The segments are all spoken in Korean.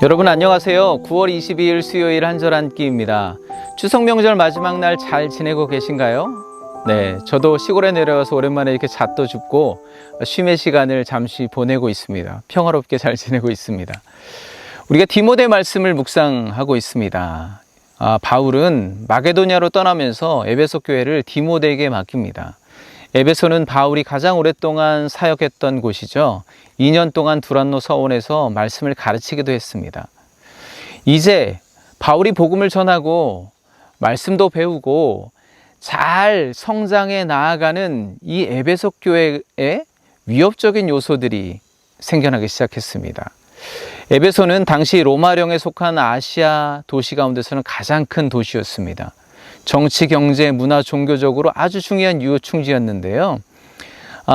여러분 안녕하세요. 9월 22일 수요일 한절 한끼입니다. 추석 명절 마지막 날 잘 지내고 계신가요? 네, 저도 시골에 내려가서 오랜만에 이렇게 잣도 줍고 쉼의 시간을 잠시 보내고 있습니다. 평화롭게 잘 지내고 있습니다. 우리가 디모데 말씀을 묵상하고 있습니다. 바울은 마게도냐로 떠나면서 에베소 교회를 디모데에게 맡깁니다. 에베소는 바울이 가장 오랫동안 사역했던 곳이죠. 2년 동안 두란노 서원에서 말씀을 가르치기도 했습니다. 이제 바울이 복음을 전하고 말씀도 배우고 잘 성장해 나아가는 이 에베소 교회에 위협적인 요소들이 생겨나기 시작했습니다. 에베소는 당시 로마령에 속한 아시아 도시 가운데서는 가장 큰 도시였습니다. 정치, 경제, 문화, 종교적으로 아주 중요한 유효충지였는데요.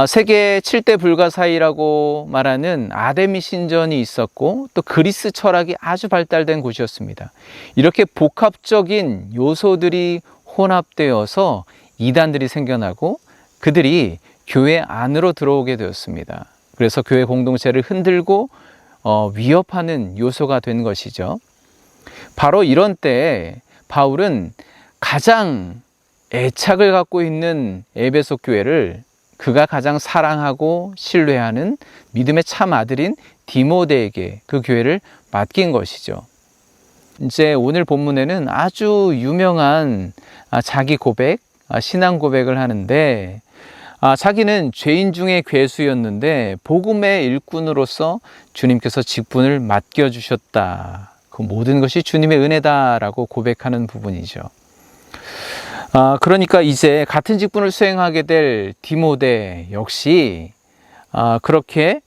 세계 7대 불가사의라고 말하는 아데미 신전이 있었고 또 그리스 철학이 아주 발달된 곳이었습니다. 이렇게 복합적인 요소들이 혼합되어서 이단들이 생겨나고 그들이 교회 안으로 들어오게 되었습니다. 그래서 교회 공동체를 흔들고 위협하는 요소가 된 것이죠. 바로 이런 때에 바울은 가장 애착을 갖고 있는 에베소 교회를 그가 가장 사랑하고 신뢰하는 믿음의 참 아들인 디모데에게 그 교회를 맡긴 것이죠. 이제 오늘 본문에는 아주 유명한 자기 고백, 신앙 고백을 하는데 자기는 죄인 중에 괴수였는데 복음의 일꾼으로서 주님께서 직분을 맡겨주셨다. 그 모든 것이 주님의 은혜다라고 고백하는 부분이죠. 그러니까 이제 같은 직분을 수행하게 될 디모데 역시 그렇게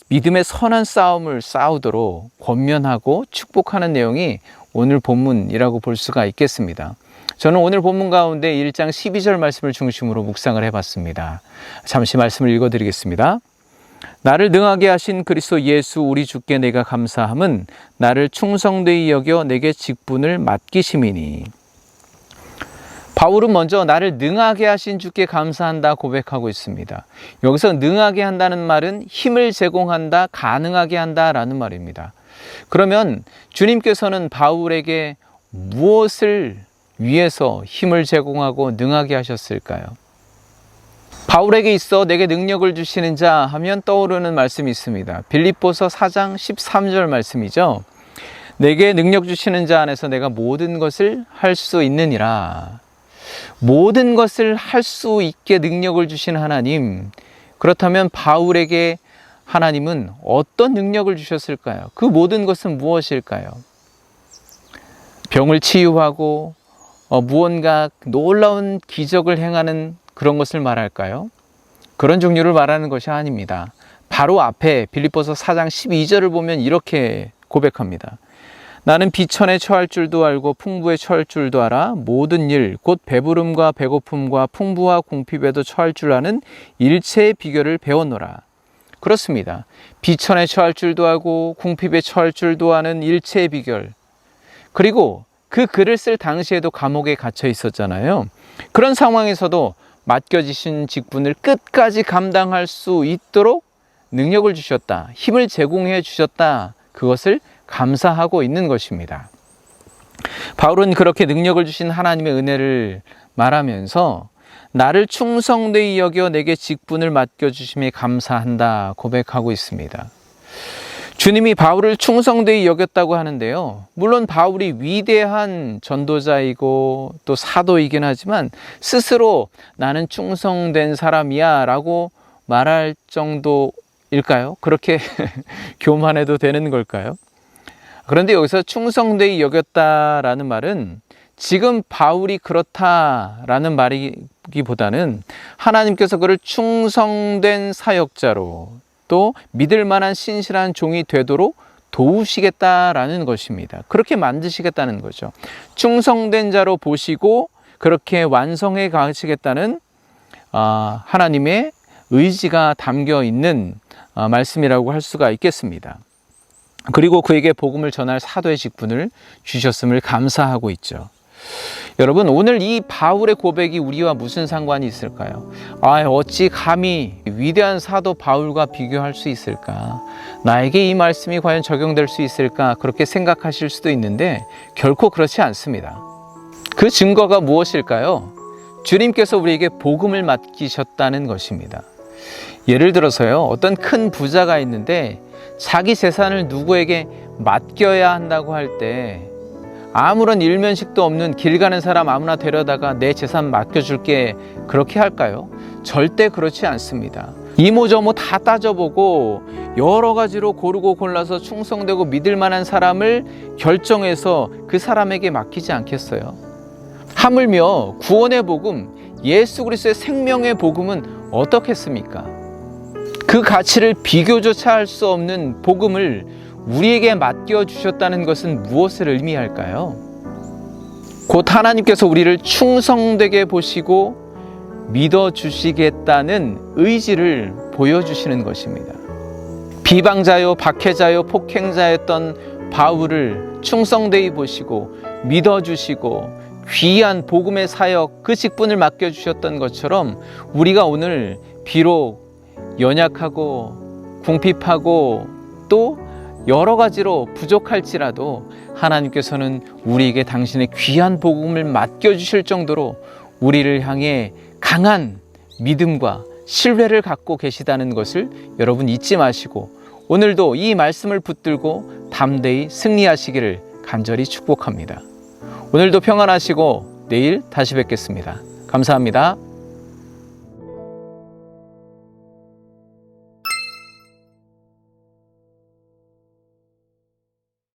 믿음의 선한 싸움을 싸우도록 권면하고 축복하는 내용이 오늘 본문이라고 볼 수가 있겠습니다. 저는 오늘 본문 가운데 1장 12절 말씀을 중심으로 묵상을 해봤습니다. 잠시 말씀을 읽어드리겠습니다. 나를 능하게 하신 그리스도 예수 우리 주께 내가 감사함은 나를 충성되이 여겨 내게 직분을 맡기심이니. 바울은 먼저 나를 능하게 하신 주께 감사한다 고백하고 있습니다. 여기서 능하게 한다는 말은 힘을 제공한다, 가능하게 한다라는 말입니다. 그러면 주님께서는 바울에게 무엇을 위해서 힘을 제공하고 능하게 하셨을까요? 바울에게 있어 내게 능력을 주시는 자 하면 떠오르는 말씀이 있습니다. 빌립보서 4장 13절 말씀이죠. 내게 능력 주시는 자 안에서 내가 모든 것을 할 수 있느니라. 모든 것을 할 수 있게 능력을 주신 하나님, 그렇다면 바울에게 하나님은 어떤 능력을 주셨을까요? 그 모든 것은 무엇일까요? 병을 치유하고 무언가 놀라운 기적을 행하는 그런 것을 말할까요? 그런 종류를 말하는 것이 아닙니다. 바로 앞에 빌립보서 4장 12절을 보면 이렇게 고백합니다. 나는 비천에 처할 줄도 알고 풍부에 처할 줄도 알아 모든 일 곧 배부름과 배고픔과 풍부와 궁핍에도 처할 줄 아는 일체의 비결을 배웠노라. 그렇습니다. 비천에 처할 줄도 알고 궁핍에 처할 줄도 아는 일체의 비결. 그리고 그 글을 쓸 당시에도 감옥에 갇혀 있었잖아요. 그런 상황에서도 맡겨지신 직분을 끝까지 감당할 수 있도록 능력을 주셨다. 힘을 제공해 주셨다. 그것을 감사하고 있는 것입니다. 바울은 그렇게 능력을 주신 하나님의 은혜를 말하면서 나를 충성되이 여겨 내게 직분을 맡겨주심에 감사한다 고백하고 있습니다. 주님이 바울을 충성되이 여겼다고 하는데요. 물론 바울이 위대한 전도자이고 또 사도이긴 하지만 스스로 나는 충성된 사람이야 라고 말할 정도일까요? 그렇게 교만해도 되는 걸까요? 그런데 여기서 충성되이 여겼다라는 말은 지금 바울이 그렇다라는 말이기보다는 하나님께서 그를 충성된 사역자로 또 믿을 만한 신실한 종이 되도록 도우시겠다라는 것입니다. 그렇게 만드시겠다는 거죠. 충성된 자로 보시고 그렇게 완성해 가시겠다는 하나님의 의지가 담겨 있는 말씀이라고 할 수가 있겠습니다. 그리고 그에게 복음을 전할 사도의 직분을 주셨음을 감사하고 있죠. 여러분, 오늘 이 바울의 고백이 우리와 무슨 상관이 있을까요? 어찌 감히 위대한 사도 바울과 비교할 수 있을까? 나에게 이 말씀이 과연 적용될 수 있을까? 그렇게 생각하실 수도 있는데 결코 그렇지 않습니다. 그 증거가 무엇일까요? 주님께서 우리에게 복음을 맡기셨다는 것입니다. 예를 들어서요, 어떤 큰 부자가 있는데 자기 재산을 누구에게 맡겨야 한다고 할 때 아무런 일면식도 없는 길 가는 사람 아무나 데려다가 내 재산 맡겨줄게, 그렇게 할까요? 절대 그렇지 않습니다. 이모저모 다 따져보고 여러 가지로 고르고 골라서 충성되고 믿을 만한 사람을 결정해서 그 사람에게 맡기지 않겠어요? 하물며 구원의 복음, 예수 그리스도의 생명의 복음은 어떻겠습니까? 그 가치를 비교조차 할 수 없는 복음을 우리에게 맡겨주셨다는 것은 무엇을 의미할까요? 곧 하나님께서 우리를 충성되게 보시고 믿어주시겠다는 의지를 보여주시는 것입니다. 비방자요, 박해자요, 폭행자였던 바울을 충성되이 보시고 믿어주시고 귀한 복음의 사역, 그 직분을 맡겨주셨던 것처럼 우리가 오늘 비록 연약하고 궁핍하고 또 여러 가지로 부족할지라도 하나님께서는 우리에게 당신의 귀한 복음을 맡겨주실 정도로 우리를 향해 강한 믿음과 신뢰를 갖고 계시다는 것을 여러분 잊지 마시고 오늘도 이 말씀을 붙들고 담대히 승리하시기를 간절히 축복합니다. 오늘도 평안하시고 내일 다시 뵙겠습니다. 감사합니다.